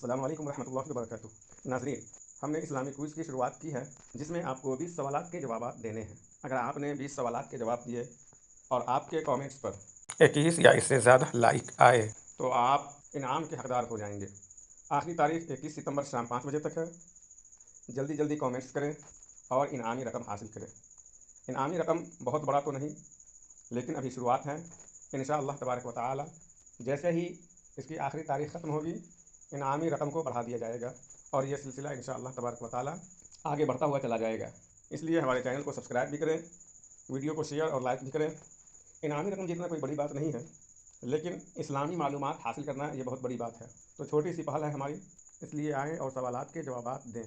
अस्सलाम वालेकुम रहमतुल्लाहि व बरकातुहू। नाज़रीन, हमने इस्लामी क्विज़ की शुरुआत की है जिसमें आपको 20 सवालात के जवाब देने हैं। अगर आपने 20 सवालात के जवाब दिए और आपके कमेंट्स पर 21 या इससे ज़्यादा लाइक आए तो आप इनाम के हकदार हो जाएंगे। आखिरी तारीख 21 सितंबर शाम 5 बजे तक है। जल्दी जल्दी कमेंट्स करें और इनामी रकम हासिल करें। इनामी रकम बहुत बड़ा तो नहीं, लेकिन अभी शुरुआत है। इंशाअल्लाह तबारक व तआला जैसे ही इसकी आखिरी तारीख ख़त्म होगी, इनामी रकम को बढ़ा दिया जाएगा और ये सिलसिला इंशाअल्लाह तबारक व तआला आगे बढ़ता हुआ चला जाएगा। इसलिए हमारे चैनल को सब्सक्राइब भी करें, वीडियो को शेयर और लाइक भी करें। इनामी रकम जीतना कोई बड़ी बात नहीं है, लेकिन इस्लामी मालूमात हासिल करना ये बहुत बड़ी बात है। तो छोटी सी पहल है हमारी, इसलिए आएँ और सवालात के जवाबात दें।